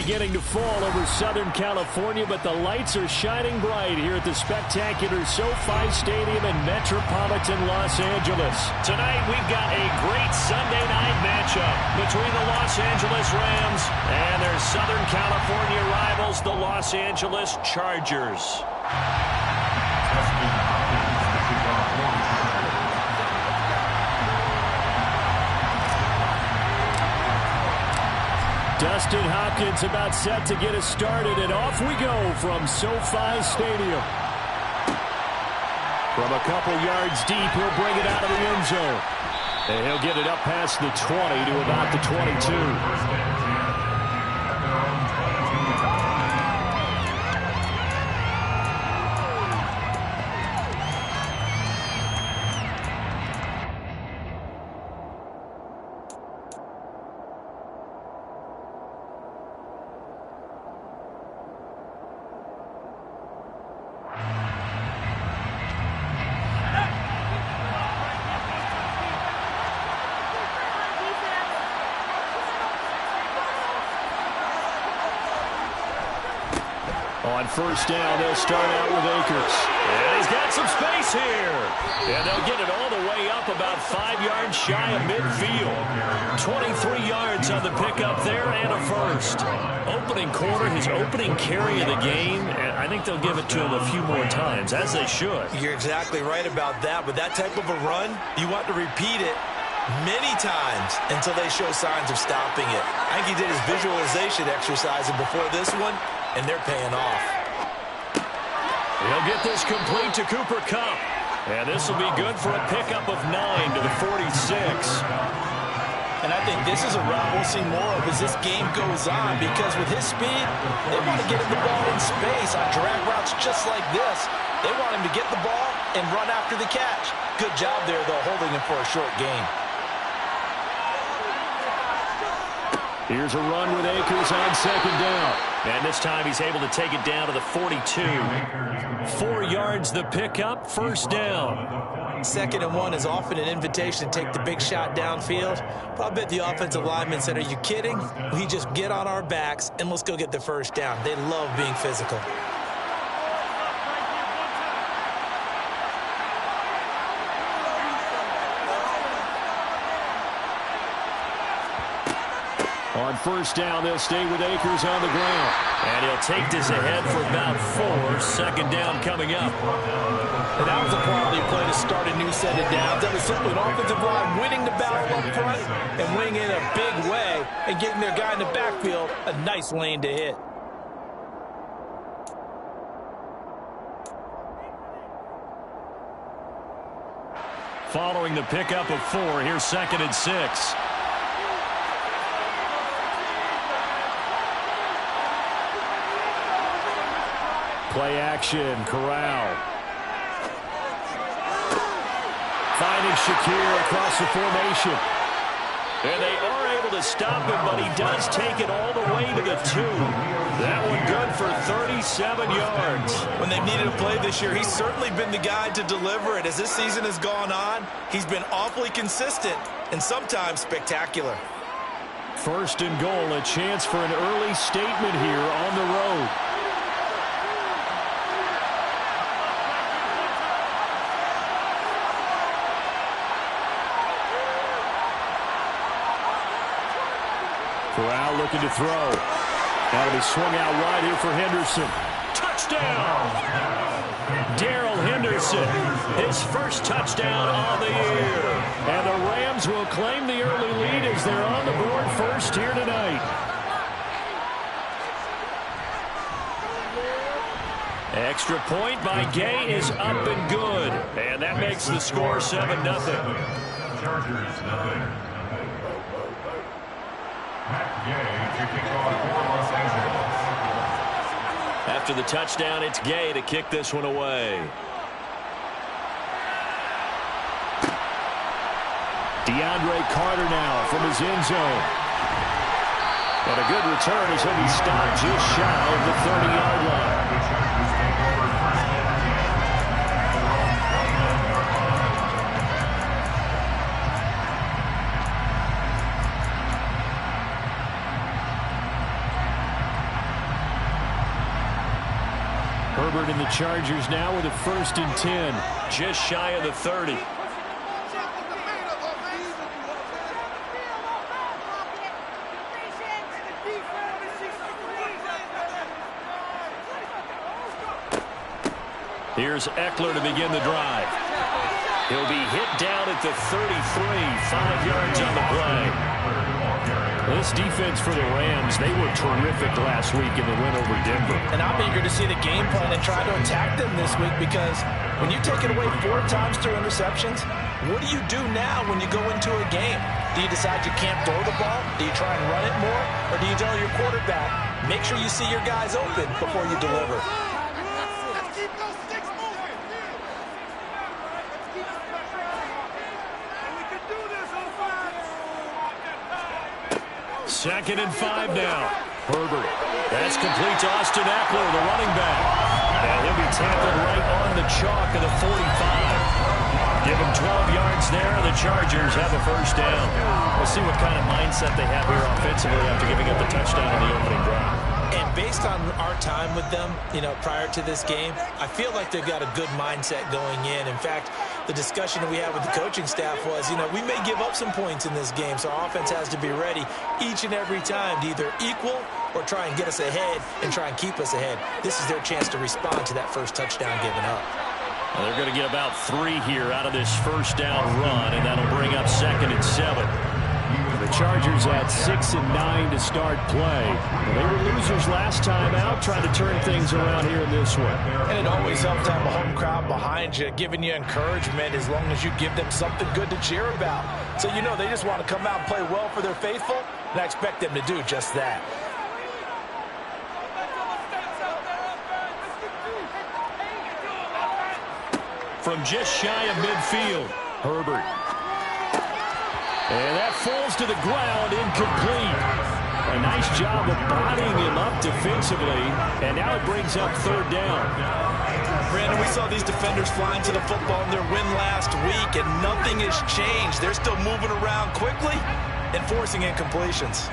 beginning to fall over Southern California, but the lights are shining bright here at the spectacular SoFi Stadium in metropolitan Los Angeles. Tonight, we've got a great Sunday night matchup between the Los Angeles Rams and their Southern California rivals, the Los Angeles Chargers. Dustin Hopkins about set to get us started, and off we go from SoFi Stadium. From a couple yards deep, he'll bring it out of the end zone. And he'll get it up past the 20 to about the 22. On first down, they'll start out with Akers. And he's got some space here. And they'll get it all the way up about 5 yards shy of midfield. 23 yards on the pickup there and a first. Opening quarter, his opening carry of the game, and I think they'll give it to him a few more times, as they should. You're exactly right about that. With that type of a run, you want to repeat it many times until they show signs of stopping it. I think he did his visualization exercise before this one, and they're paying off. He'll get this complete to Cooper Kupp. And this will be good for a pickup of 9 to the 46. And I think this is a route we'll see more of as this game goes on, because with his speed, they want to get him the ball in space on drag routes just like this. They want him to get the ball and run after the catch. Good job there, though, holding him for a short gain. Here's a run with Akers on second down. And this time he's able to take it down to the 42. 4 yards the pickup, first down. 2nd and 1 is often an invitation to take the big shot downfield. But I bet the offensive lineman said, are you kidding? We just get on our backs and let's go get the first down. They love being physical. On first down, they'll stay with Akers on the ground. And he'll take this ahead for about 4. Second down coming up. And that was a quality play to start a new set of downs. That was simply an offensive line winning the battle up front and winning in a big way and getting their guy in the backfield a nice lane to hit. Following the pickup of 4, here's 2nd and 6. Play action, Corral. Finding Shakir across the formation. And they are able to stop him, but he does take it all the way to the 2. That one good for 37 yards. When they've needed a play this year, he's certainly been the guy to deliver it. As this season has gone on, he's been awfully consistent and sometimes spectacular. First and goal, a chance for an early statement here on the road. Corral looking to throw. That'll be swung out wide here for Henderson. Touchdown! Darrell Henderson, his first touchdown on the year. And the Rams will claim the early lead as they're on the board first here tonight. Extra point by Gay is up and good. And that makes the score 7-0. Chargers, nothing. Kicking off for Los Angeles. After the touchdown, it's Gay to kick this one away. DeAndre Carter now from his end zone. And a good return as he'll be stopped just shy of the 30-yard line. Herbert and the Chargers now with a 1st and 10. Just shy of the 30. Here's Eckler to begin the drive. He'll be hit down at the 33, 5 yards on the play. This defense for the Rams, they were terrific last week in the win over Denver. And I'm eager to see the game plan and try to attack them this week, because when you take it away 4 times through interceptions, what do you do now when you go into a game? Do you decide you can't throw the ball? Do you try and run it more? Or do you tell your quarterback, make sure you see your guys open before you deliver? Second and 5 now. Herbert. That's complete to Austin Eckler, the running back. And he'll be tackled right on the chalk of the 45. Give him 12 yards there, and the Chargers have a 1st down. We'll see what kind of mindset they have here offensively after giving up the touchdown in the opening drive. And based on our time with them, prior to this game, I feel like they've got a good mindset going in. In fact, the discussion that we had with the coaching staff was, we may give up some points in this game, so our offense has to be ready each and every time to either equal or try and get us ahead and try and keep us ahead. This is their chance to respond to that first touchdown given up. Well, they're going to get about 3 here out of this 1st down run, and that'll bring up 2nd and 7. The Chargers at 6 and 9 to start play. Well, they were losers last time out, trying to turn things around here in this one. And it always helps to have a home crowd behind you, giving you encouragement as long as you give them something good to cheer about. So they just want to come out and play well for their faithful, and I expect them to do just that. From just shy of midfield, Herbert. And that falls to the ground, incomplete. A nice job of bodying him up defensively, and now it brings up 3rd down. Brandon, we saw these defenders flying to the football in their win last week, and nothing has changed. They're still moving around quickly and forcing incompletions.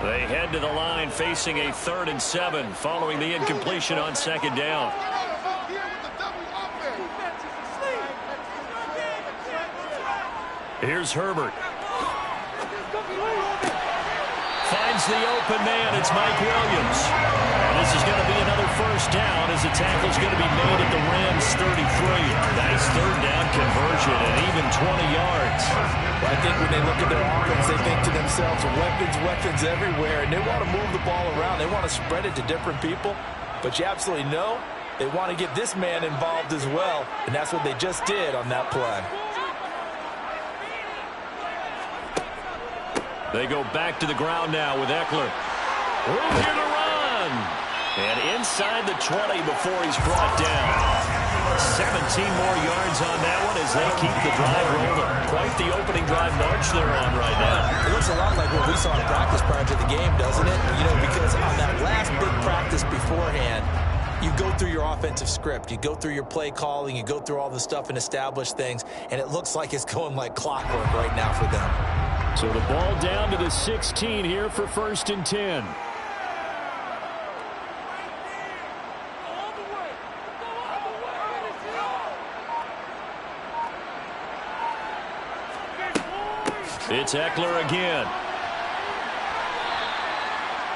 They head to the line facing a 3rd and 7 following the incompletion on 2nd down. Here's Herbert. Finds the open man. It's Mike Williams. And this is going to be another 1st down as the tackle's going to be made at the Rams 33. Nice 3rd down conversion and even 20 yards. Well, I think when they look at their offense, they think to themselves, weapons everywhere, and they want to move the ball around. They want to spread it to different people. But you absolutely know they want to get this man involved as well, and that's what they just did on that play. They go back to the ground now with Eckler. Room here to run. And inside the 20 before he's brought down. 17 more yards on that one as they keep the drive rolling. Quite the opening drive march they're on right now. It looks a lot like what we saw in practice prior to the game, doesn't it? Because on that last big practice beforehand, you go through your offensive script. You go through your play calling. You go through all the stuff and establish things. And it looks like it's going like clockwork right now for them. So the ball down to the 16 here for 1st and 10. It's Eckler again.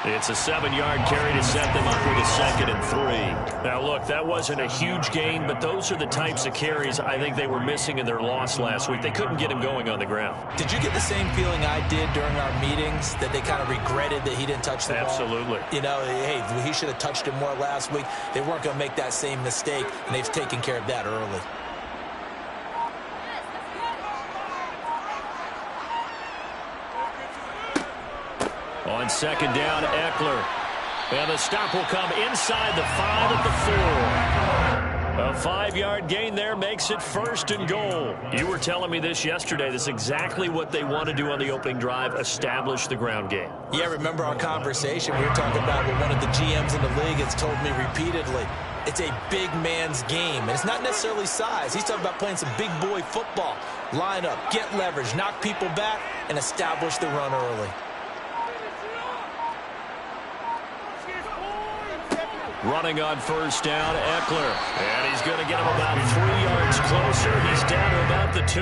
It's a 7-yard carry to set them up with a 2nd and 3. Now, look, that wasn't a huge gain, but those are the types of carries I think they were missing in their loss last week. They couldn't get him going on the ground. Did you get the same feeling I did during our meetings, that they kind of regretted that he didn't touch the ball? Absolutely. Hey, he should have touched it more last week. They weren't going to make that same mistake, and they've taken care of that early. On 2nd down, Eckler. And the stop will come inside the 5 at the 4. A 5-yard gain there makes it 1st and goal. You were telling me this yesterday. That's exactly what they want to do on the opening drive, establish the ground game. Yeah, remember our conversation? We were talking about what one of the GMs in the league has told me repeatedly. It's a big man's game, and it's not necessarily size. He's talking about playing some big boy football. Line up, get leverage, knock people back, and establish the run early. Running on first down, Eckler. And he's going to get him about 3 yards closer. He's down to about the 2.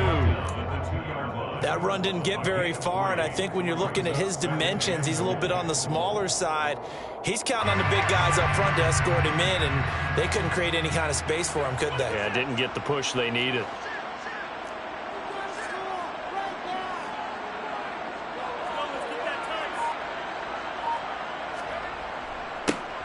That run didn't get very far, and I think when you're looking at his dimensions, he's a little bit on the smaller side. He's counting on the big guys up front to escort him in, and they couldn't create any kind of space for him, could they? Yeah, didn't get the push they needed.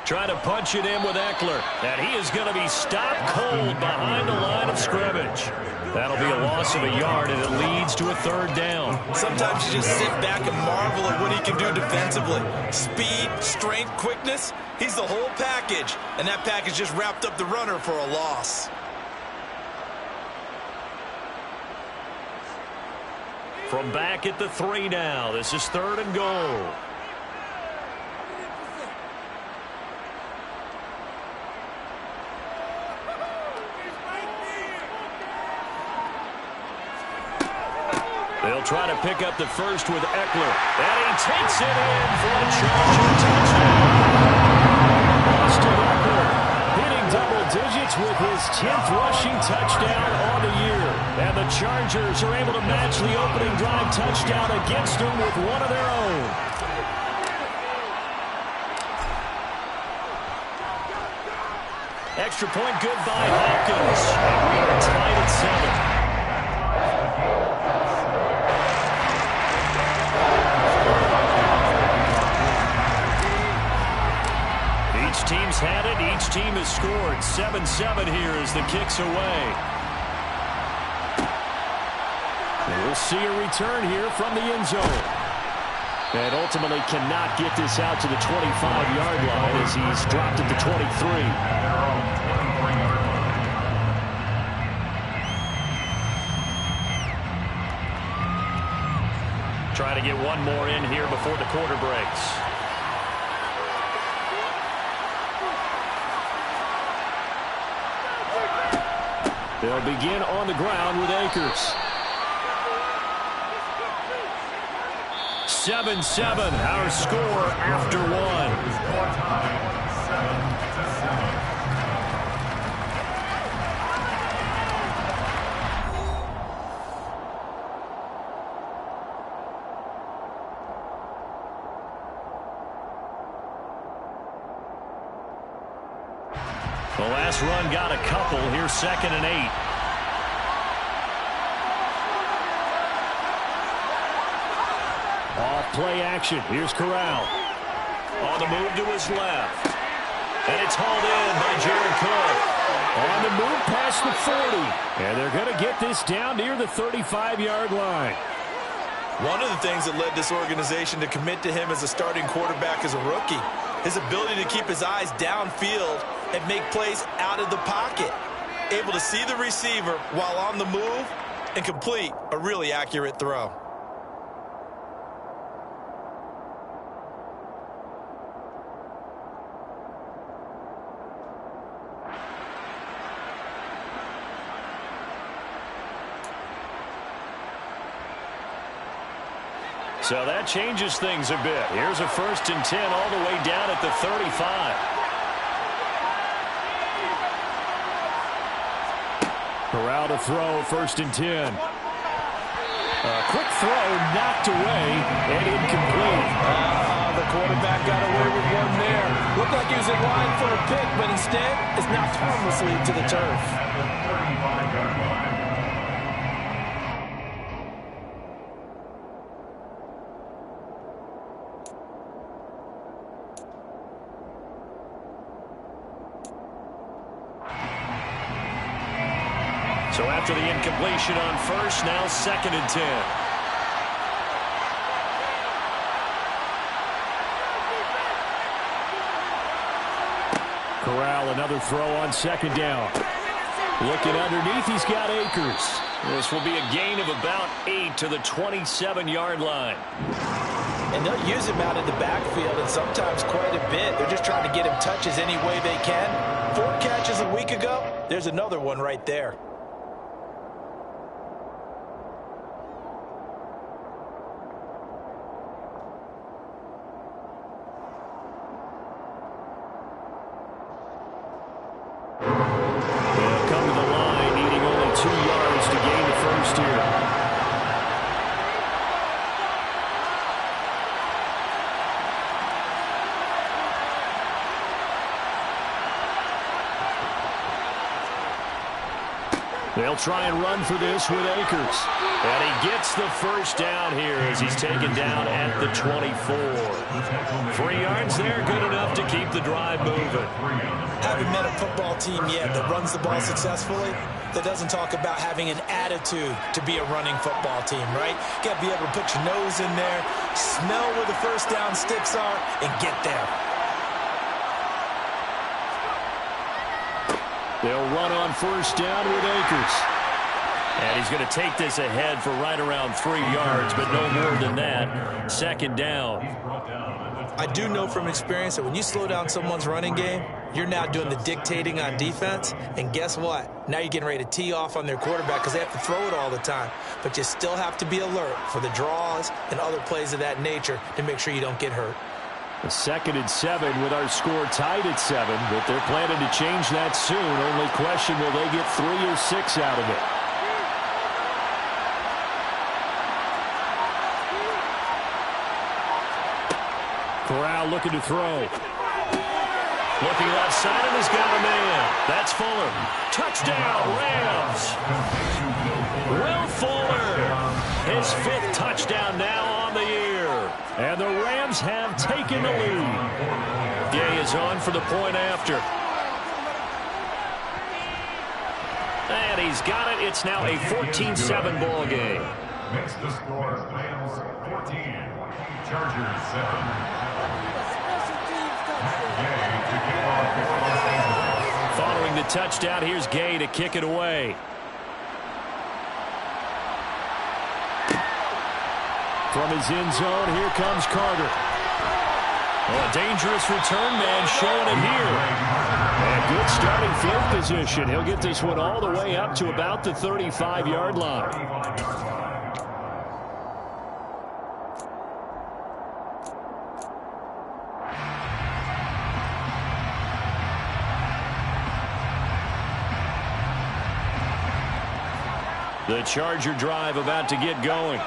Trying to punch it in with Eckler. And he is going to be stopped cold behind the line of scrimmage. That'll be a loss of a yard, and it leads to a 3rd down. Sometimes you just sit back and marvel at what he can do defensively. Speed, strength, quickness. He's the whole package. And that package just wrapped up the runner for a loss. From back at the 3 now. This is 3rd and goal. They'll try to pick up the first with Eckler. And he takes it in for a Charger touchdown. Austin Eckler hitting double digits with his 10th rushing touchdown on the year. And the Chargers are able to match the opening drive touchdown against them with one of their own. Extra point good by Hopkins. And we are tied at 7. Team's had it. Each team has scored. 7-7 here as the kick's away. And we'll see a return here from the end zone. And ultimately cannot get this out to the 25-yard line as he's dropped at the 23. Try to get one more in here before the quarter breaks. They'll begin on the ground with Akers. 7-7, our score after 1. The last run got a couple. Here's 2nd and 8. Off play action. Here's Corral. On the move to his left. And it's hauled in by Jared Cook. On the move past the 40. And they're going to get this down near the 35-yard line. One of the things that led this organization to commit to him as a starting quarterback as a rookie, his ability to keep his eyes downfield and make plays out of the pocket. Able to see the receiver while on the move and complete a really accurate throw. So that changes things a bit. Here's a 1st and 10 all the way down at the 35. Corral to throw, 1st and 10. A quick throw knocked away and incomplete. The quarterback got away with one there. Looked like he was in line for a pick, but instead is knocked harmlessly to the turf. So after the incompletion on first, now 2nd and 10. Corral, another throw on 2nd down. Looking underneath, he's got Akers. This will be a gain of about 8 to the 27-yard line. And they'll use him out in the backfield, and sometimes quite a bit. They're just trying to get him touches any way they can. 4 catches a week ago. There's another one right there. They'll try and run for this with Akers. And he gets the first down here as he's taken down at the 24. 3 yards there, good enough to keep the drive moving. Haven't met a football team yet that runs the ball successfully, that doesn't talk about having an attitude to be a running football team, right? You got to be able to put your nose in there, smell where the first down sticks are, and get there. They'll run on first down with Akers. And he's going to take this ahead for right around 3 yards, but no more than that. Second down. I do know from experience that when you slow down someone's running game, you're now doing the dictating on defense. And guess what? Now you're getting ready to tee off on their quarterback because they have to throw it all the time. But you still have to be alert for the draws and other plays of that nature to make sure you don't get hurt. A 2nd and 7 with our score tied at 7, but they're planning to change that soon. Only question, will they get 3 or 6 out of it? Corral looking to throw. Looking left side and has got a man. That's Fuller. Touchdown, Rams. Will Fuller, his 5th touchdown now on the year. And the Rams have taken the lead. Gay is on for the point after. And he's got it. It's now a 14-7 ball game. Makes the score Rams 14, Chargers 7. Following the touchdown, here's Gay to kick it away. From his end zone, here comes Carter. Oh, a dangerous return man showing it here. And good starting field position. He'll get this one all the way up to about the 35-yard line. The Charger drive about to get going.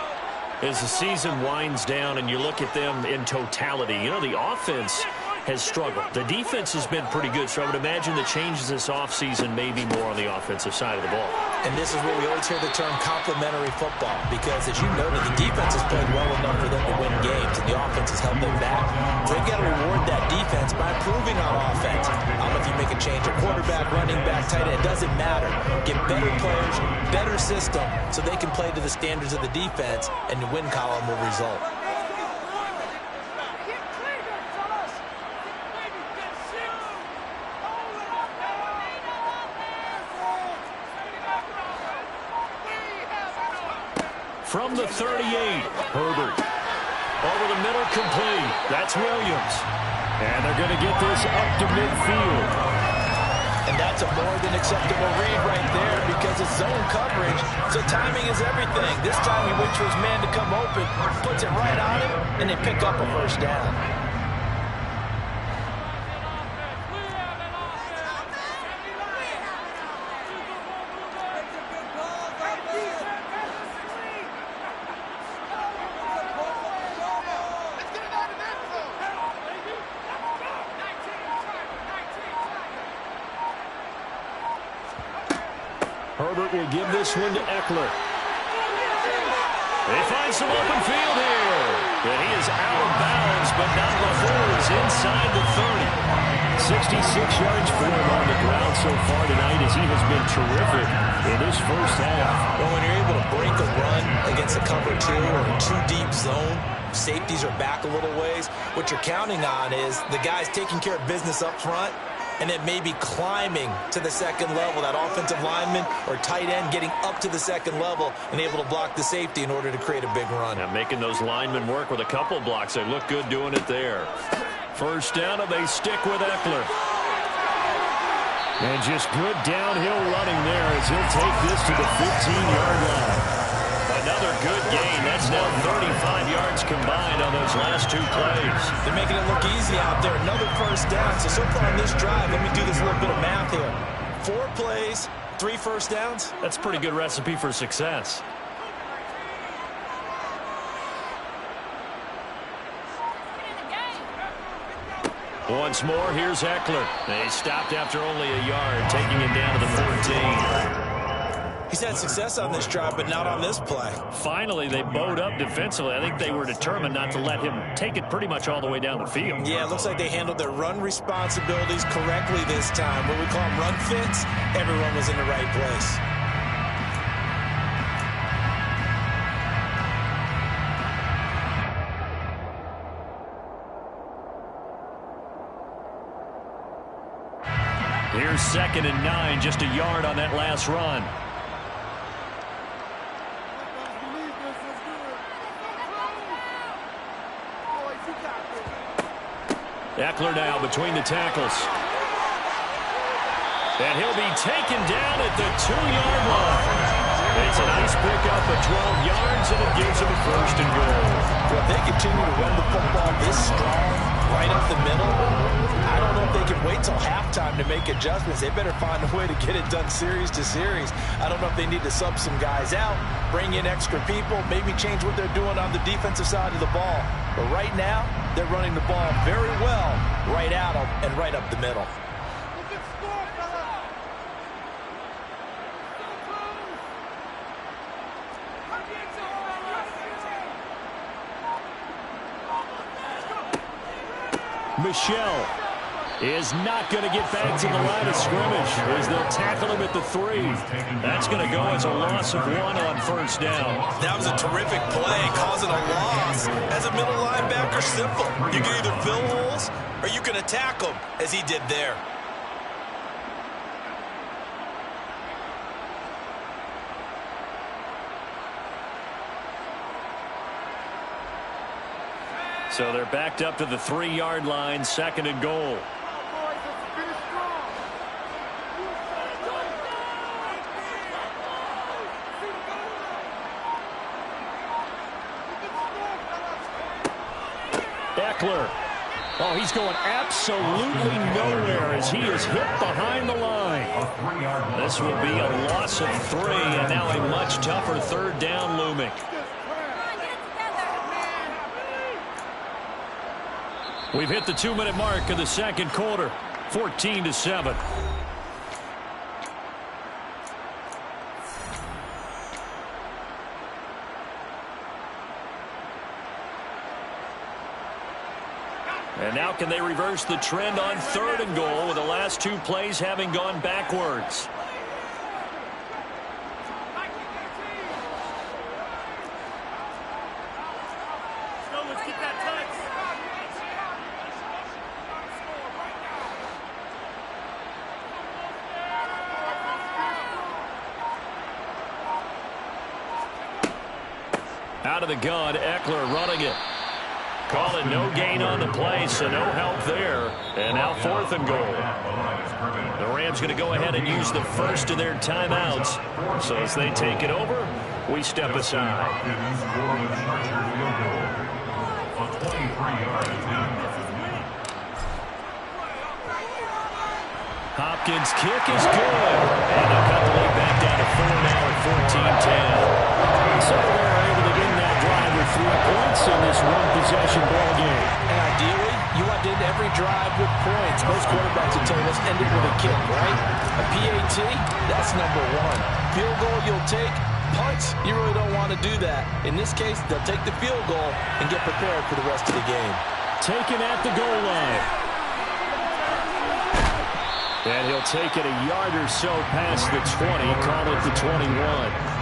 As the season winds down and you look at them in totality, you know, the offense has struggled. The defense has been pretty good, so I would imagine the changes this offseason may be more on the offensive side of the ball. And this is where we always hear the term complementary football, because as you noted, the defense has played well enough for them to win games, and the offense has held them back. So they've got to reward that defense by improving on offense. I don't know if you make a change at quarterback, running back, tight end, it doesn't matter. Get better players, better system, so they can play to the standards of the defense, and the win column will result. From the 38, Herbert. Over the middle, complete. That's Williams. And they're going to get this up to midfield. And that's a more than acceptable read right there because it's zone coverage, so timing is everything. This time he waits for his man to come open, puts it right on him, and they pick up a first down. Herbert will give this one to Eckler. They find some open field here. And he is out of bounds, but not before he's inside the 30. 66 yards for him on the ground so far tonight as he has been terrific in this first half. Well, when you're able to break a run against a cover 2 or a 2-deep zone, safeties are back a little ways. What you're counting on is the guys taking care of business up front, and then maybe climbing to the second level, that offensive lineman or tight end getting up to the second level and able to block the safety in order to create a big run. Now making those linemen work with a couple blocks. They look good doing it there. First down, and they stick with Eckler. And just good downhill running there as he'll take this to the 15-yard line. Another good gain. That's now 35 yards combined on those last 2 plays. They're making it look easy out there. Another first down. So far on this drive, let me do this little bit of math here. 4 plays, 3 first downs. That's a pretty good recipe for success. Once more, here's Eckler. He stopped after only a yard, taking him down to the 14. He's had success on this drive, but not on this play. Finally, they bowed up defensively. I think they were determined not to let him take it pretty much all the way down the field. Yeah, it looks like they handled their run responsibilities correctly this time. What we call them run fits, everyone was in the right place. Here's 2nd and 9, just a yard on that last run. Eckler now between the tackles. And he'll be taken down at the 2-yard line. It's a nice pickup of 12 yards, and it gives him a 1st and goal. Well, if they continue to run the football this strong, right up the middle, I don't know if they can wait till halftime to make adjustments. They better find a way to get it done series to series. I don't know if they need to sub some guys out, bring in extra people, maybe change what they're doing on the defensive side of the ball. But right now, they're running the ball very well right at them and right up the middle. Michelle is not going to get back to the line of scrimmage as they'll tackle him at the 3. That's going to go as a loss of 1 on 1st down. That was a terrific play, causing a loss. As a middle linebacker, simple. You can either fill holes or you can attack them, as he did there. So they're backed up to the 3-yard line, 2nd and goal. Eckler. Oh, he's going absolutely nowhere as he is hit behind the line. This will be a loss of 3, and now a much tougher 3rd down looming. We've hit the 2-minute mark of the 2nd quarter, 14-7. And now can they reverse the trend on 3rd and goal with the last 2 plays having gone backwards? Out of the gun, Eckler running it. Call it no gain on the play, so no help there. And now 4th and goal. The Rams going to go ahead and use the first of their timeouts. So as they take it over, we step aside. Hopkins' kick is good. And they'll cut the lead back down to 4 now at 14-10. So they're able to get in that drive with 3 points in this one-possession ball game. And ideally, you want to end every drive with points. Most quarterbacks will tell you, let's end it with a kick, right? A PAT, that's number 1. Field goal you'll take. Punts, you really don't want to do that. In this case, they'll take the field goal and get prepared for the rest of the game. Taken at the goal line. And he'll take it a yard or so past the 20, call it the 21.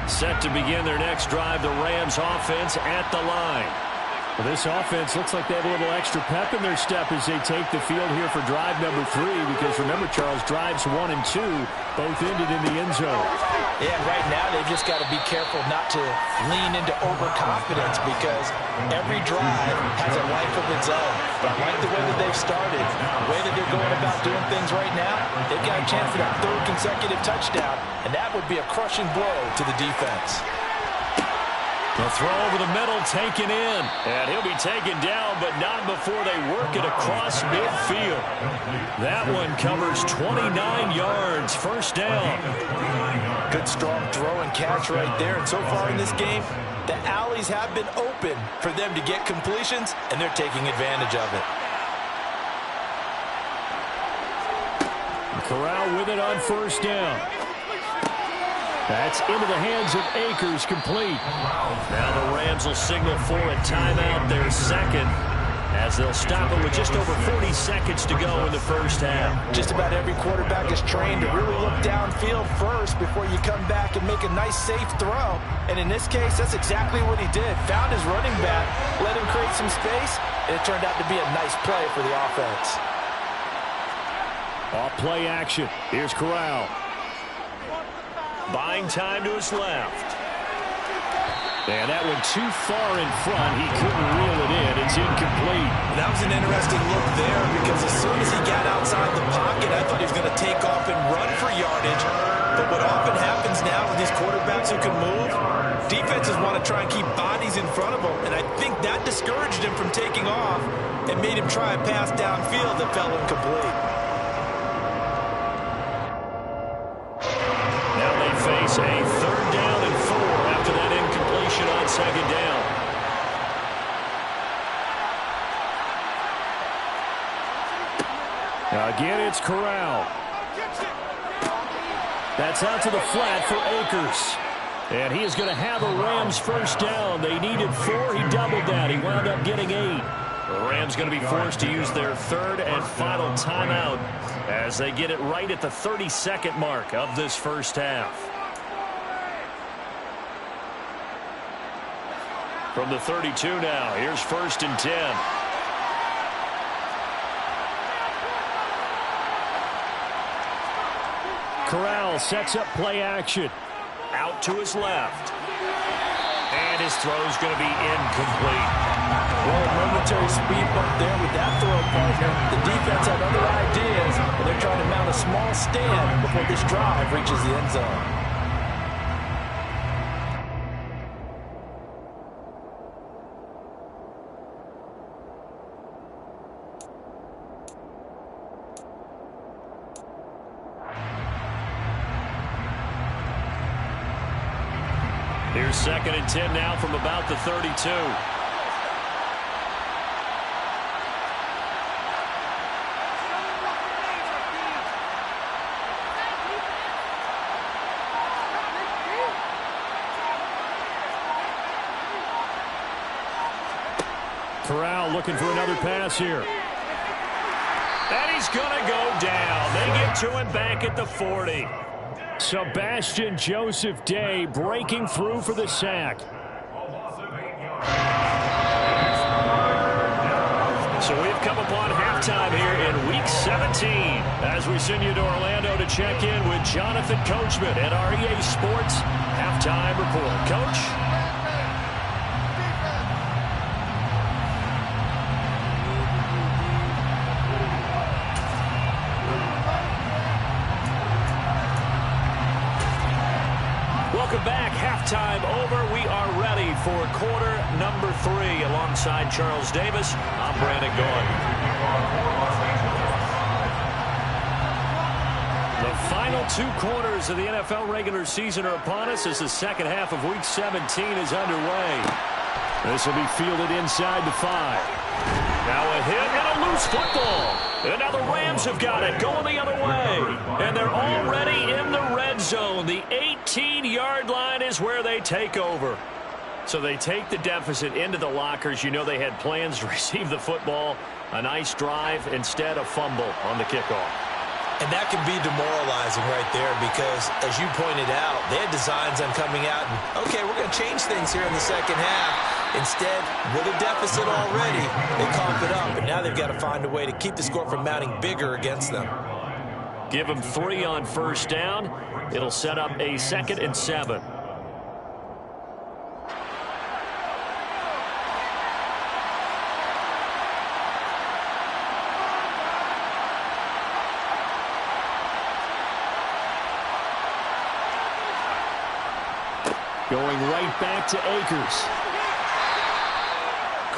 Set to begin their next drive, the Rams offense at the line. Well, this offense looks like they have a little extra pep in their step as they take the field here for drive number 3, because remember, Charles, drives 1 and 2 both ended in the end zone. Yeah, right now they've just got to be careful not to lean into overconfidence, because every drive has a life of its own. But I like the way that they've started, the way that they're going about doing things right now. They've got a chance for that 3rd consecutive touchdown, and that would be a crushing blow to the defense. The throw over the middle taken in. And he'll be taken down, but not before they work it across midfield. That one covers 29 yards. First down. Good strong throw and catch right there. And so far in this game, the alleys have been open for them to get completions, and they're taking advantage of it. Corral with it on first down. That's into the hands of Akers, complete. Now the Rams will signal for a timeout, their second, as they'll stop it with just over 40 seconds to go in the first half. Just about every quarterback is trained to really look downfield first before you come back and make a nice, safe throw. And in this case, that's exactly what he did. Found his running back, let him create some space, and it turned out to be a nice play for the offense. Off play action. Here's Corral. Buying time to his left. And that one too far in front. He couldn't reel it in. It's incomplete. That was an interesting look there because as soon as he got outside the pocket, I thought he was going to take off and run for yardage. But what often happens now with these quarterbacks who can move, defenses want to try and keep bodies in front of them. And I think that discouraged him from taking off and made him try a pass downfield that fell incomplete. Face a third down and 4 after that incompletion on second down. Again, it's Corral. That's out to the flat for Akers. And he is going to have a Rams first down. They needed 4. He doubled that. He wound up getting 8. The Rams going to be forced to use their third and final timeout as they get it right at the 30-second mark of this first half. From the 32 now, here's first and 10. Corral sets up play action. Out to his left. And his throw's going to be incomplete. Well, momentary speed bump there with that throw partner. The defense had other ideas, but they're trying to mount a small stand before this drive reaches the end zone. Here's second and 10 now from about the 32. Corral looking for another pass here. And he's going to go down. They get to him back at the 40. Sebastian Joseph Day breaking through for the sack. So we've come upon halftime here in Week 17 as we send you to Orlando to check in with Jonathan Coachman at our EA Sports Halftime Report. Coach? Welcome back. Halftime over. We are ready for quarter number 3 alongside Charles Davis. I'm Brandon Gaudin. The final 2 quarters of the NFL regular season are upon us as the second half of Week 17 is underway. This will be fielded inside the 5. Now a hit and a loose football. And now the Rams have got it going the other way. And they're already in the red zone. The 18-yard line is where they take over. So they take the deficit into the lockers. You know they had plans to receive the football. A nice drive, instead a fumble on the kickoff. And that can be demoralizing right there because, as you pointed out, they had designs on coming out and, okay, we're going to change things here in the second half. Instead, with a deficit already, they cough it up, and now they've got to find a way to keep the score from mounting bigger against them. Give them 3 on first down. It'll set up a 2nd and 7. Going right back to Akers.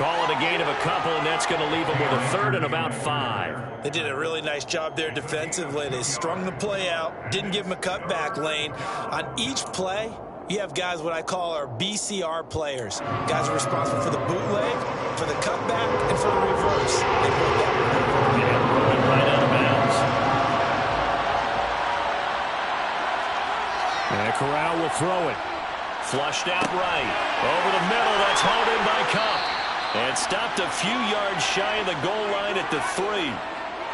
Call it a gain of a couple, and that's going to leave them with a third and about 5. They did a really nice job there defensively. They strung the play out, didn't give them a cutback lane. On each play, you have guys what I call our BCR players. Guys are responsible for the bootleg, for the cutback, and for the reverse. They put that rolling right out of bounds. And Corral will throw it. Flushed out right. Over the middle, that's hauled in by Cup. And stopped a few yards shy of the goal line at the 3.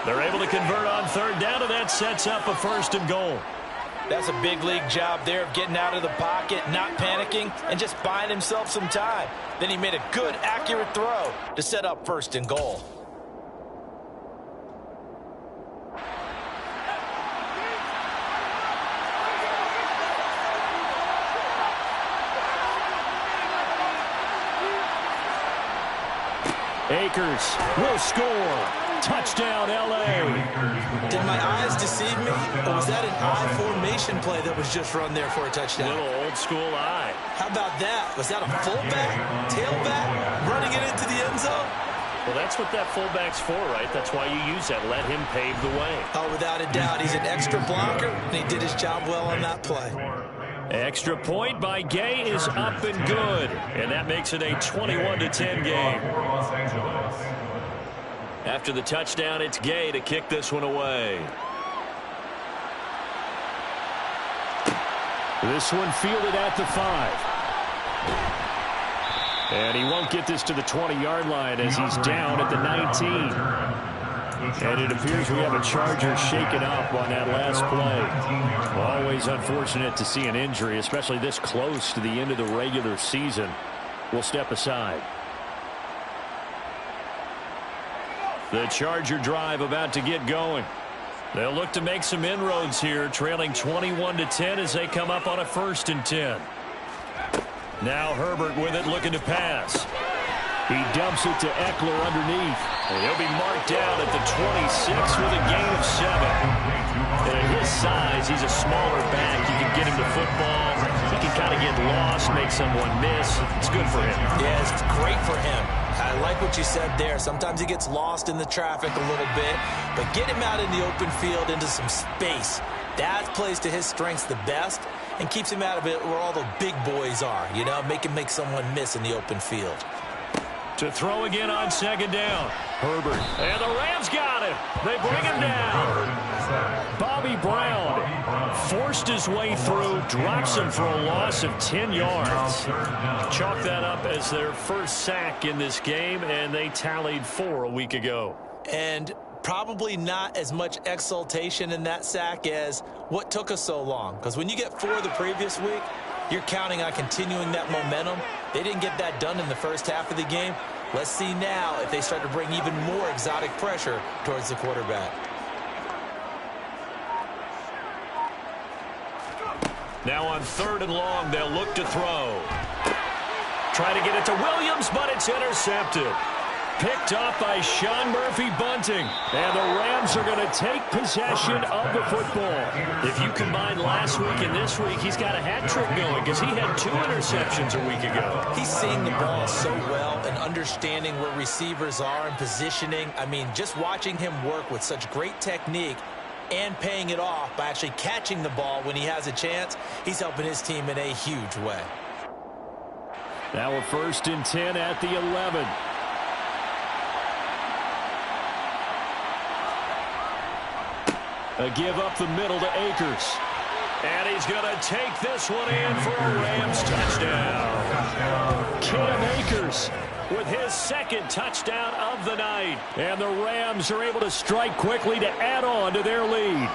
They're able to convert on third down, and that sets up a 1st and goal. That's a big league job there of getting out of the pocket, not panicking, and just buying himself some time. Then he made a good, accurate throw to set up 1st and goal. Akers will score. Touchdown, L.A. Did my eyes deceive me, or was that an I formation play that was just run there for a touchdown? Little old school eye. How about that? Was that a fullback, tailback, running it into the end zone? Well, that's what that fullback's for, right? That's why you use that. Let him pave the way. Oh, without a doubt. He's an extra blocker, and he did his job well on that play. Extra point by Gay is up and good. And that makes it a 21-10 game. After the touchdown, it's Gay to kick this one away. This one fielded at the 5. And he won't get this to the 20-yard line as he's down at the 19. And it appears we have a Charger shaken up on that last play. Always unfortunate to see an injury, especially this close to the end of the regular season. We'll step aside. The Charger drive about to get going. They'll look to make some inroads here, trailing 21-10 as they come up on a 1st and 10. Now Herbert with it, looking to pass. He dumps it to Eckler underneath. And he'll be marked down at the 26 with a gain of 7. And at his size, he's a smaller back. You can get him to football. He can kind of get lost, make someone miss. It's good for him. Yeah, it's great for him. I like what you said there. Sometimes he gets lost in the traffic a little bit, but get him out in the open field into some space. That plays to his strengths the best and keeps him out of it where all the big boys are, you know, make him make someone miss in the open field. To throw again on 2nd down. Herbert. And the Rams got him. They bring him down. Bobby Brown forced his way through, drops him for a loss of 10 yards. Chalk that up as their first sack in this game, and they tallied 4 a week ago. And probably not as much exultation in that sack as what took us so long. Because when you get 4 the previous week, you're counting on continuing that momentum. They didn't get that done in the first half of the game. Let's see now if they start to bring even more exotic pressure towards the quarterback. Now on 3rd and long, they'll look to throw. Try to get it to Williams, but it's intercepted. Picked off by Sean Murphy Bunting. And the Rams are going to take possession of the football. If you combine last week and this week, he's got a hat trick going because he had 2 interceptions a week ago. He's seeing the ball so well and understanding where receivers are and positioning. I mean, just watching him work with such great technique and paying it off by actually catching the ball when he has a chance, he's helping his team in a huge way. Now a 1st and 10 at the 11. A give up the middle to Akers. And he's going to take this one in for a Rams touchdown. Cam Akers with his 2nd touchdown of the night. And the Rams are able to strike quickly to add on to their lead.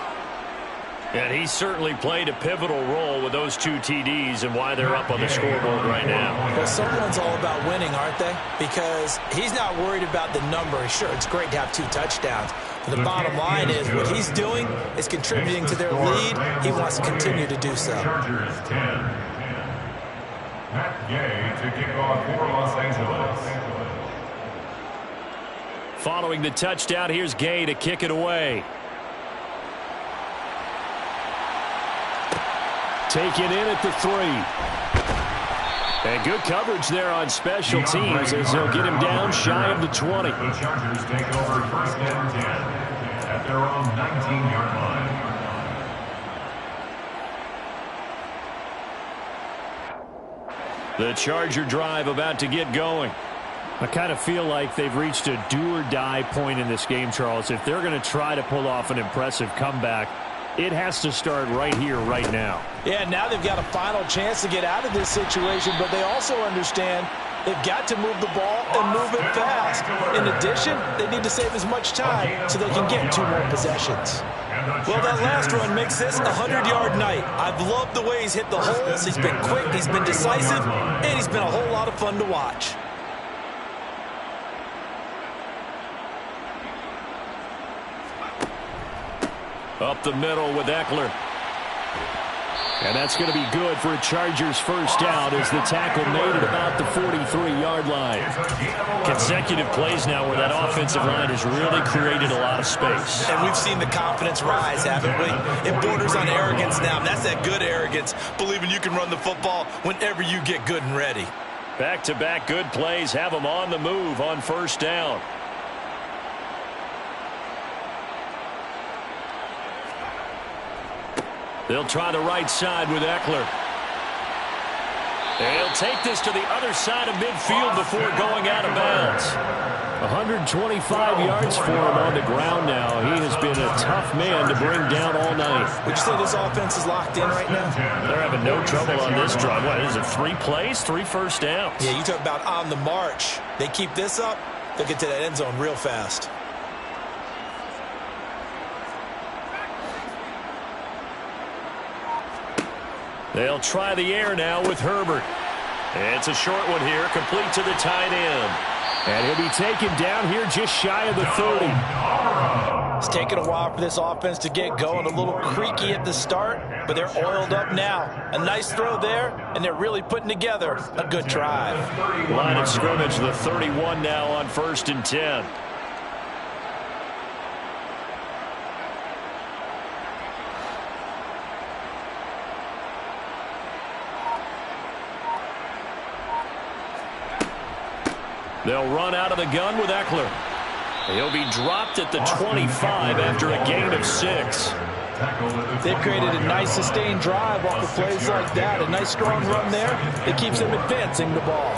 And he certainly played a pivotal role with those 2 TDs and why they're up on the scoreboard right now. Well, someone's all about winning, aren't they? Because he's not worried about the number. Sure, it's great to have 2 touchdowns. But the bottom line is what he's doing is contributing to their lead. He wants to continue to do so. Chargers 10. Matt Gay to kick off for Los Angeles. Following the touchdown, here's Gay to kick it away. Taken in at the 3. And good coverage there on special teams as they'll get him down shy of the 20. The Chargers take over 1st and 10 at their own 19-yard line. The Charger drive about to get going. I kind of feel like they've reached a do-or-die point in this game, Charles. If they're going to try to pull off an impressive comeback, it has to start right here, right now. Yeah, now they've got a final chance to get out of this situation, but they also understand they've got to move the ball and move it fast. In addition, they need to save as much time so they can get 2 more possessions. Well, that last run makes this a 100-yard night. I've loved the way he's hit the holes. He's been quick, he's been decisive, and he's been a whole lot of fun to watch. Up the middle with Eckler. And that's going to be good for a Chargers first down as the tackle made at about the 43-yard line. Consecutive plays now where that offensive line has really created a lot of space. And we've seen the confidence rise, haven't we? It borders on arrogance now. And that's that good arrogance, believing you can run the football whenever you get good and ready. Back-to-back good plays have them on the move on first down. They'll try the right side with Eckler. They'll take this to the other side of midfield before going out of bounds. 125 yards for him on the ground now. He has been a tough man to bring down all night. Would you say this offense is locked in right now? They're having no trouble on this drive. What is it, 3 plays, 3 first downs? Yeah, you talk about on the march. They keep this up, they'll get to that end zone real fast. They'll try the air now with Herbert. It's a short one here, complete to the tight end. And he'll be taken down here just shy of the 30. It's taken a while for this offense to get going. A little creaky at the start, but they're oiled up now. A nice throw there, and they're really putting together a good drive. Line of scrimmage, the 31 now on 1st and 10. They'll run out of the gun with Eckler. He'll be dropped at the 25 after a gain of 6. They've created a nice sustained drive off of plays like that. A nice strong run there that keeps them advancing the ball.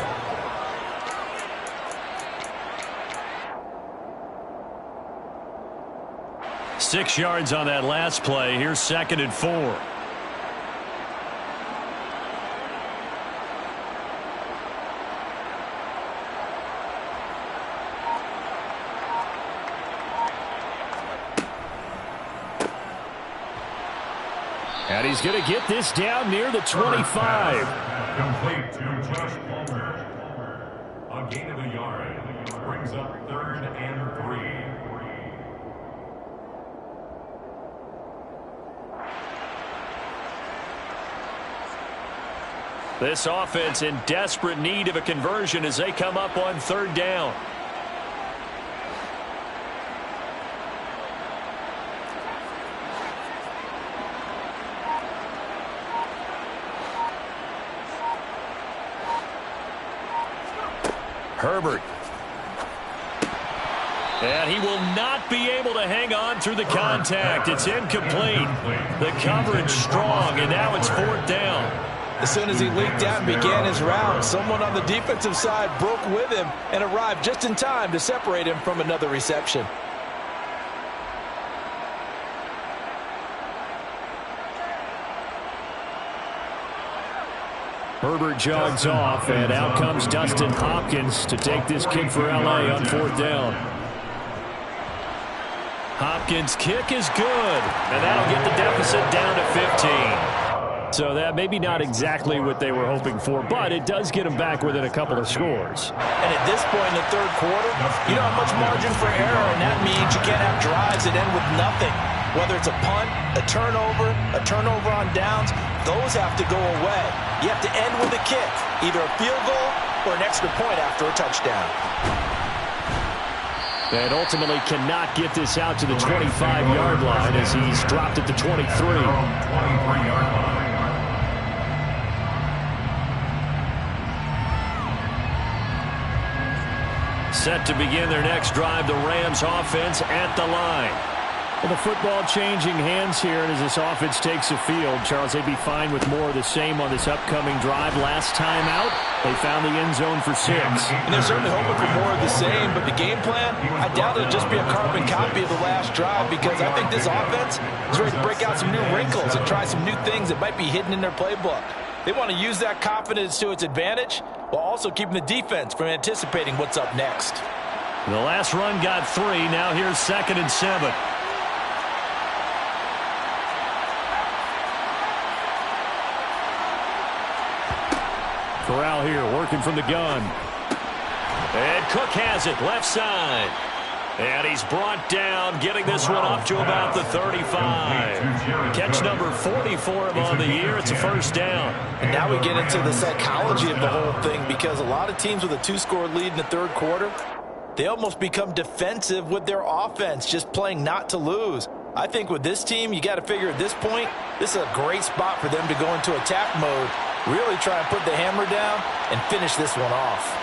Six yards on that last play. Here's 2nd and 4. And he's going to get this down near the 25. Complete to Josh Palmer. A gain of a yard. Brings up 3rd and 3. This offense in desperate need of a conversion as they come up on 3rd down. Herbert. And he will not be able to hang on through the contact. It's incomplete. The coverage strong, and now it's 4th down. As soon as he leaked out and began his round, someone on the defensive side broke with him and arrived just in time to separate him from another reception. Herbert jogs off, and out comes Dustin Hopkins to take this kick for L.A. on 4th down. Hopkins' kick is good, and that'll get the deficit down to 15. So that maybe not exactly what they were hoping for, but it does get them back within a couple of scores. And at this point in the 3rd quarter, you don't have much margin for error, and that means you can't have drives that end with nothing. Whether it's a punt, a turnover on downs, those have to go away. You have to end with a kick, either a field goal or an extra point after a touchdown. And ultimately cannot get this out to the 25-yard line as he's dropped at the 23. 23-yard line. Set to begin their next drive, the Rams offense at the line. Well, the football changing hands here, and as this offense takes the field, Charles, they'd be fine with more of the same on this upcoming drive. Last time out, they found the end zone for 6. And they're certainly hoping for more of the same, but the game plan, I doubt it'll just be a carbon copy of the last drive, because I think this offense is ready to break out some new wrinkles and try some new things that might be hidden in their playbook. They want to use that confidence to its advantage while also keeping the defense from anticipating what's up next. The last run got 3. Now here's 2nd and 7. Corral here working from the gun. And Cook has it left side. And he's brought down, getting this one up to about the 35. Catch number 40 for him on the year. It's a first down. And now we get into the psychology of the whole thing, because a lot of teams with a 2-score lead in the third quarter, they almost become defensive with their offense, just playing not to lose. I think with this team, you got to figure at this point, this is a great spot for them to go into attack mode, really try and put the hammer down and finish this one off.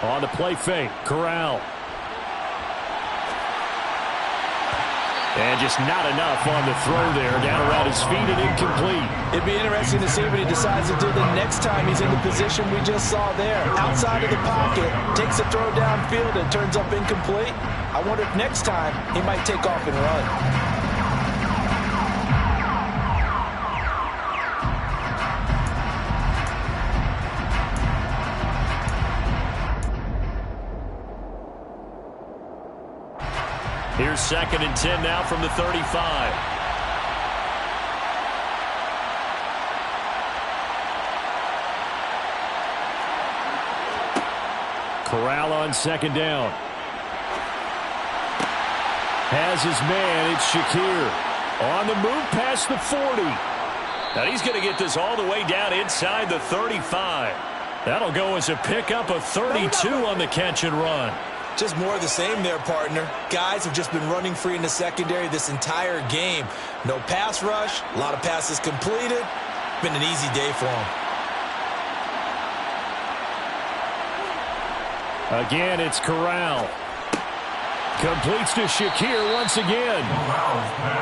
On the play fake, Corral. And just not enough on the throw there. Down around his feet and incomplete. It'd be interesting to see what he decides to do the next time he's in the position we just saw there. Outside of the pocket, takes a throw downfield and turns up incomplete. I wonder if next time he might take off and run. Here's 2nd and 10 now from the 35. Corral on 2nd down. Has his man. It's Shakir. On the move past the 40. Now he's going to get this all the way down inside the 35. That'll go as a pickup of 32 on the catch and run. Just more of the same there, partner. Guys have just been running free in the secondary this entire game. No pass rush, a lot of passes completed. Been an easy day for them. Again, it's Corral. Completes to Shakir once again.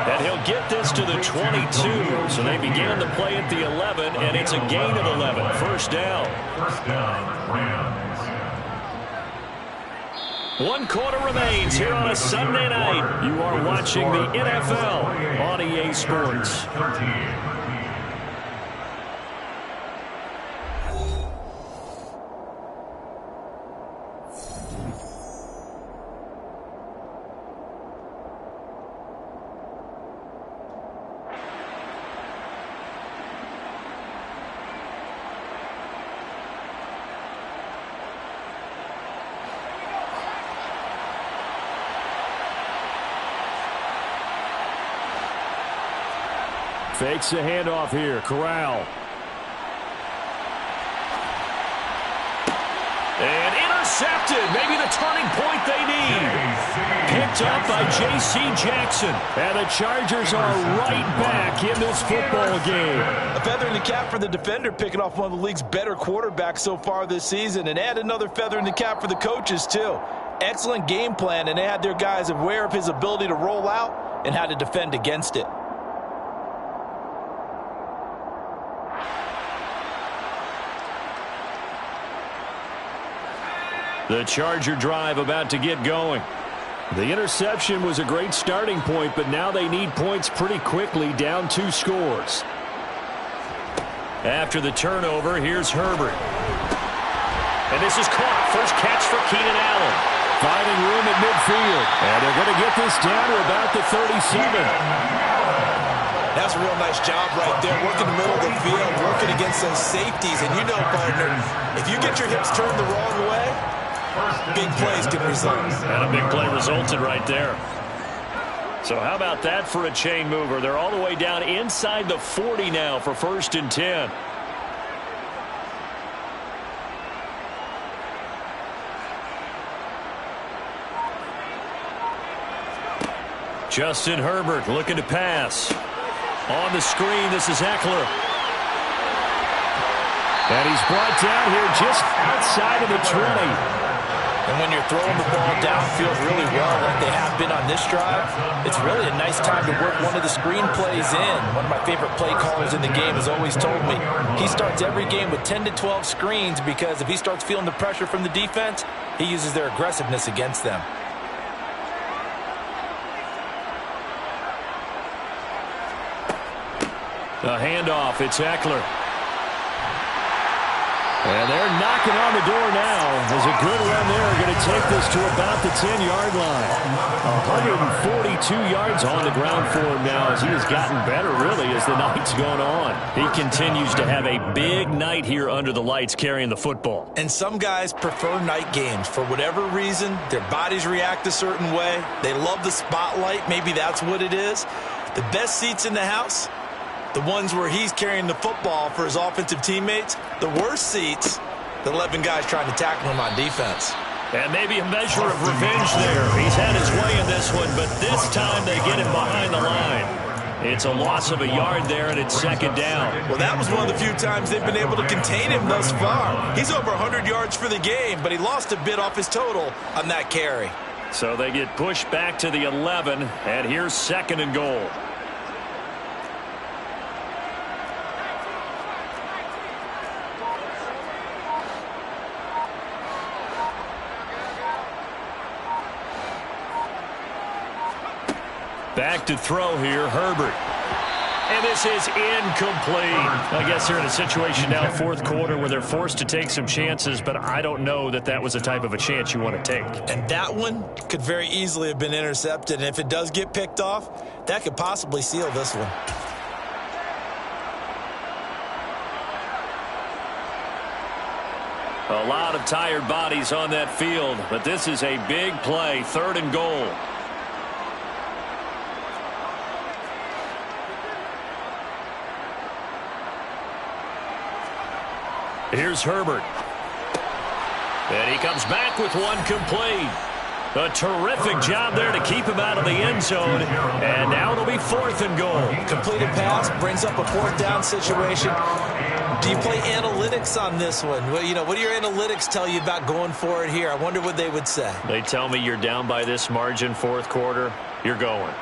And he'll get this to the 22. So they began the play at the 11, and it's a gain of 11. First down. First down, Rams. 1 quarter remains here on a Sunday night. You are watching the NFL on EA Sports. Fakes the handoff here. Corral. And intercepted. Maybe the turning point they need. Picked up by J.C. Jackson. And the Chargers are right back in this football game. A feather in the cap for the defender, picking off one of the league's better quarterbacks so far this season. And add another feather in the cap for the coaches, too. Excellent game plan, and they had their guys aware of his ability to roll out and how to defend against it. The Charger drive about to get going. The interception was a great starting point, but now they need points pretty quickly, down 2 scores. After the turnover, here's Herbert. And this is caught. First catch for Keenan Allen. Finding room at midfield. And they're going to get this down to about the 37. That's a real nice job right there, working the middle of the field, working against those safeties. And you know, partner, if you get your hips turned the wrong way, big plays can result. And a big play resulted right there. So how about that for a chain mover? They're all the way down inside the 40 now for 1st and 10. Justin Herbert looking to pass. On the screen, this is Eckler. And he's brought down here just outside of the 20. And when you're throwing the ball downfield really well like they have been on this drive, it's really a nice time to work one of the screen plays in. One of my favorite play callers in the game has always told me he starts every game with 10 to 12 screens because if he starts feeling the pressure from the defense, he uses their aggressiveness against them. The handoff, it's Eckler. And they're knocking on the door now. There's a good run there. Going to take this to about the 10-yard line. 142 yards on the ground for him now as he has gotten better, really, as the night's gone on. He continues to have a big night here under the lights carrying the football. And some guys prefer night games. For whatever reason, their bodies react a certain way. They love the spotlight. Maybe that's what it is. The best seats in the house, the ones where he's carrying the football for his offensive teammates. The worst seats, the 11 guys trying to tackle him on defense. And maybe a measure of revenge there. He's had his way in this one, but this time they get him behind the line. It's a loss of a yard there, and it's second down. Well, that was one of the few times they've been able to contain him thus far. He's over 100 yards for the game, but he lost a bit off his total on that carry. So they get pushed back to the 11, and here's second and goal. Back to throw here, Herbert. And this is incomplete. I guess they're in a situation now, fourth quarter, where they're forced to take some chances, but I don't know that that was the type of a chance you want to take. And that one could very easily have been intercepted. And if it does get picked off, that could possibly seal this one. A lot of tired bodies on that field, but this is a big play, third and goal. Here's Herbert. And he comes back with one complete. A terrific job there to keep him out of the end zone. And now it'll be fourth and goal. Completed pass brings up a fourth down situation. Do you play analytics on this one? Well, you know, what do your analytics tell you about going for it here? I wonder what they would say. They tell me you're down by this margin, fourth quarter, you're going.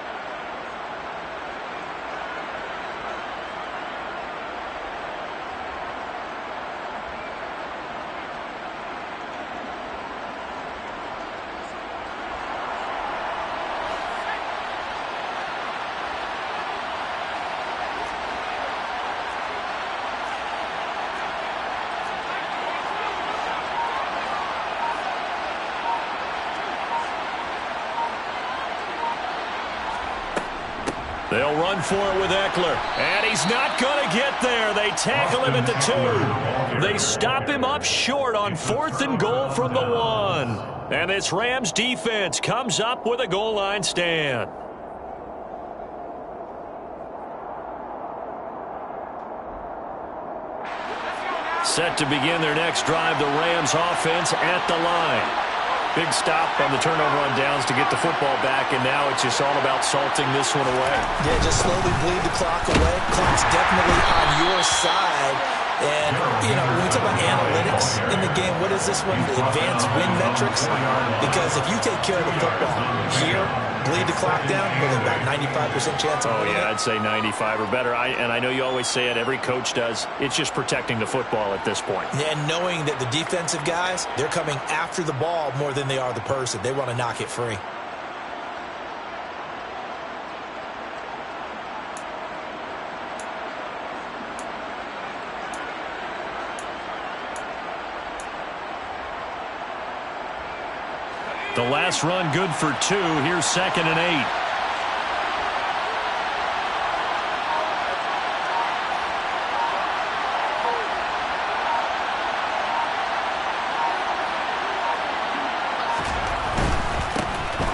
They'll run for it with Eckler. And he's not going to get there. They tackle him at the 2. They stop him up short on fourth and goal from the 1. And this Rams defense comes up with a goal line stand. Set to begin their next drive, the Rams offense at the line. Big stop on the turnover on downs to get the football back, and now it's just all about salting this one away. Yeah, just slowly bleed the clock away. Clock's definitely on your side. And, you know, when we talk about analytics in the game, what is this one? The advanced win metrics? Because if you take care of the football here, bleed the clock down, with about 95% chance of winning. I'd say 95 or better. And I know you always say it, every coach does. It's just protecting the football at this point. And knowing that the defensive guys, they're coming after the ball more than they are the person. They want to knock it free. The last run good for 2. Here's second and 8.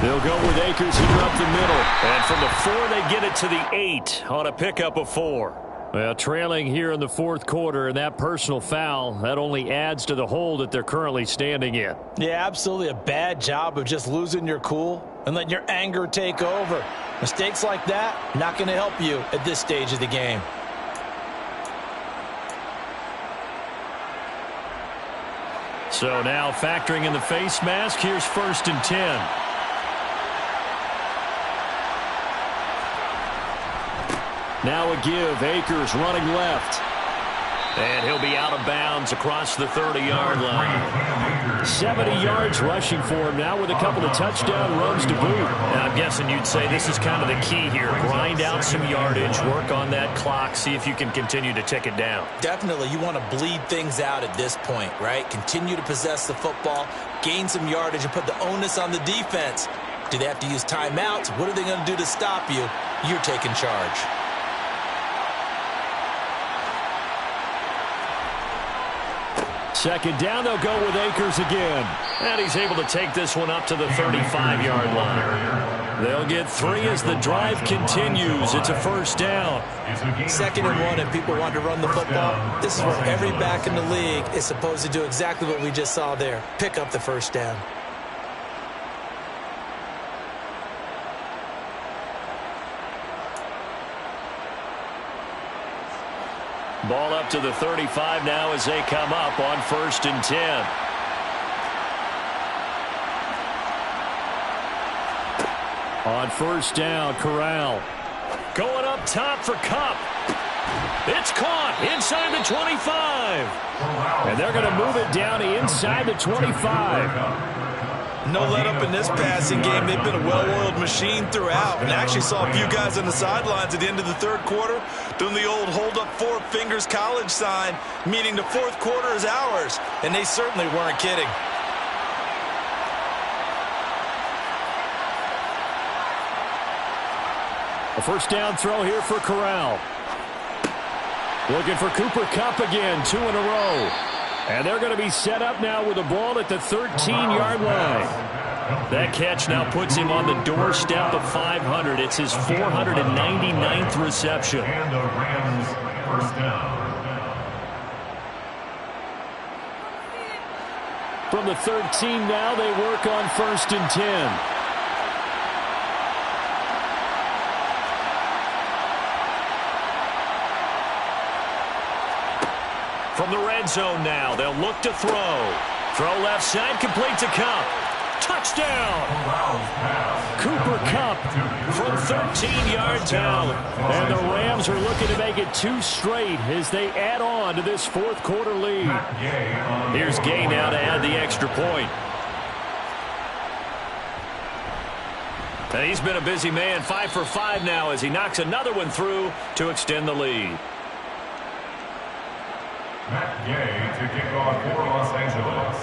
They'll go with Akers here up the middle. And from the 4, they get it to the 8 on a pickup of 4. Well, trailing here in the fourth quarter, and that personal foul, that only adds to the hole that they're currently standing in. Yeah, absolutely a bad job of just losing your cool and letting your anger take over. Mistakes like that, not going to help you at this stage of the game. So now factoring in the face mask, here's 1st and 10. Now a give. Akers running left. And he'll be out of bounds across the 30-yard line. 70 yards rushing for him now with a couple of touchdown runs to boot. Now, I'm guessing you'd say this is kind of the key here. Grind out some yardage, work on that clock, see if you can continue to tick it down. Definitely, you want to bleed things out at this point, right? Continue to possess the football, gain some yardage, and put the onus on the defense. Do they have to use timeouts? What are they going to do to stop you? You're taking charge. Second down, they'll go with Akers again. And he's able to take this one up to the 35-yard line. They'll get 3 as the drive continues. It's a 1st down. 2nd and 1, and people want to run the football. This is where every back in the league is supposed to do exactly what we just saw there. Pick up the 1st down. Ball up to the 35 now as they come up on 1st and 10. On 1st down, Corral. Going up top for Kupp. It's caught inside the 25. And they're going to move it down inside the 25. No let up in this passing game. They've been a well-oiled machine throughout. And actually saw a few guys on the sidelines at the end of the 3rd quarter doing the old hold up 4 fingers college sign, meaning the 4th quarter is ours. And they certainly weren't kidding. A 1st down throw here for Corral. Looking for Cooper Kupp again, 2 in a row. And they're going to be set up now with the ball at the 13-yard line. That catch now puts him on the doorstep of 500. It's his 499th reception. And the Rams 1st down. From the 13 now, they work on 1st and 10. From the red zone now, they'll look to throw. Throw left side, complete to Kupp. Touchdown! Cooper Kupp from 13 yards out. And the Rams are looking to make it 2 straight as they add on to this 4th quarter lead. Here's Gay now to add the extra point. And he's been a busy man, 5 for 5 now as he knocks another one through to extend the lead. Matt Gay to kick off for Los Angeles.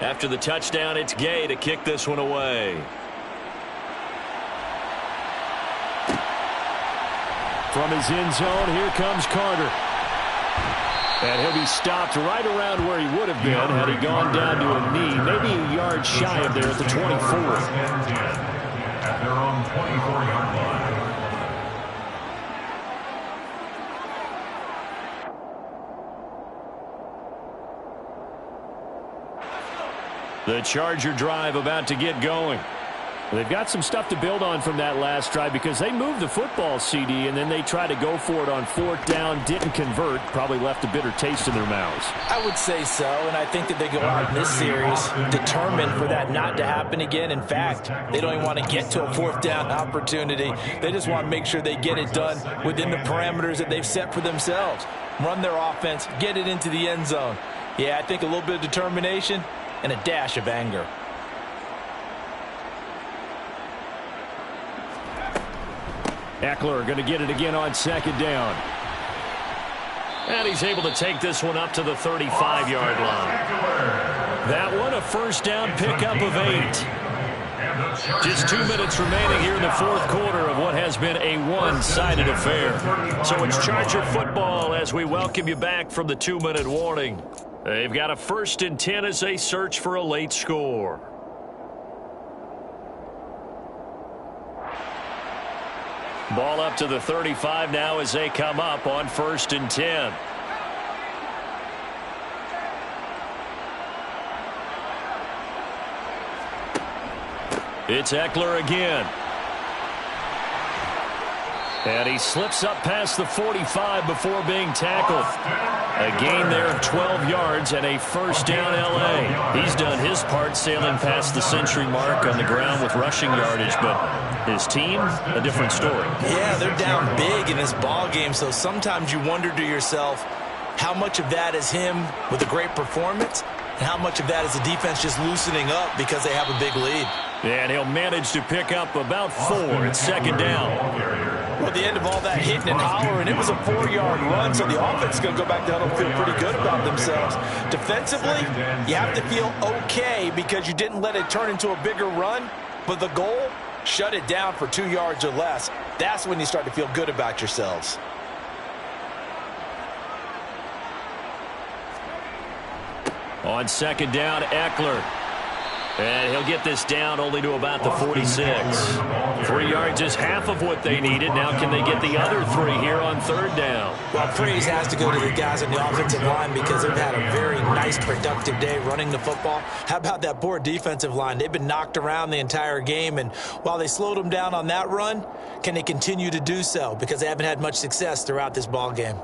After the touchdown, it's Gay to kick this one away. From his end zone, here comes Carter. And he'll be stopped right around where he would have been had he gone down to a knee, maybe a yard shy of there at the 24. At their own 24-yard line. The Charger drive about to get going. They've got some stuff to build on from that last drive because they moved the football, CD, and then they tried to go for it on 4th down, didn't convert, probably left a bitter taste in their mouths. I would say so, and I think that they go out in this series determined for that not to happen again. In fact, they don't even want to get to a 4th down opportunity. They just want to make sure they get it done within the parameters that they've set for themselves. Run their offense, get it into the end zone. Yeah, I think a little bit of determination and a dash of anger. Eckler going to get it again on 2nd down. And he's able to take this one up to the 35-yard line. That one a 1st down pickup of 8. Just 2 minutes remaining here in the 4th quarter of what has been a one-sided affair. So it's Charger football as we welcome you back from the 2-minute warning. They've got a 1st and 10 as they search for a late score. Ball up to the 35 now as they come up on 1st and 10. It's Eckler again. And he slips up past the 45 before being tackled. A gain there of 12 yards and a first down L.A. He's done his part sailing past the century mark on the ground with rushing yardage, but his team, a different story. Yeah, they're down big in this ball game, so sometimes you wonder to yourself how much of that is him with a great performance and how much of that is the defense just loosening up because they have a big lead. And he'll manage to pick up about 4 at second down. Well, at the end of all that hitting and hollering, it was a 4-yard run, so the offense is going to go back to huddle and feel pretty good about themselves. Defensively, you have to feel okay because you didn't let it turn into a bigger run, but the goal, shut it down for 2 yards or less. That's when you start to feel good about yourselves. On second down, Eckler. And he'll get this down only to about the 46. 3 yards is half of what they needed. Now can they get the other 3 here on third down? Well, praise has to go to the guys on the offensive line because they've had a very nice, productive day running the football. How about that poor defensive line? They've been knocked around the entire game, and while they slowed them down on that run, can they continue to do so? Because they haven't had much success throughout this ball game.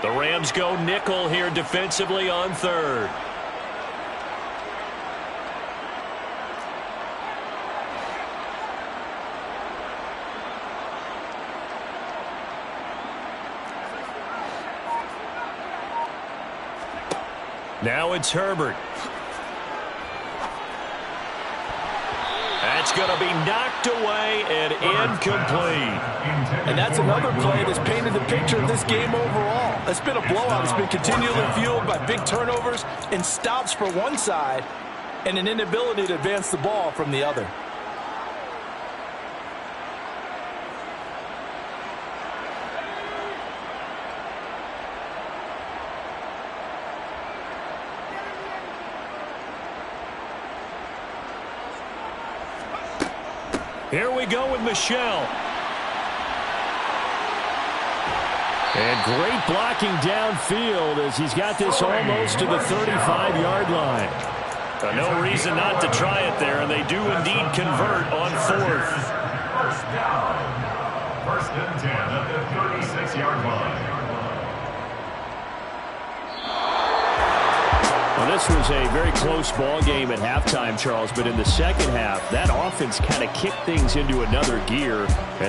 The Rams go nickel here defensively on third. Now it's Herbert. That's going to be knocked away and incomplete. And that's another play that's painted the picture of this game overall. It's been a blowout. It's been continually fueled by big turnovers and stops for one side and an inability to advance the ball from the other. Here we go with Michelle. And great blocking downfield as he's got this almost to the 35-yard line. No reason not to try it there, and they do indeed convert on fourth. First down. First and 10 at the 36-yard line. Well, this was a very close ball game at halftime, Charles, but in the second half, that offense kind of kicked things into another gear. And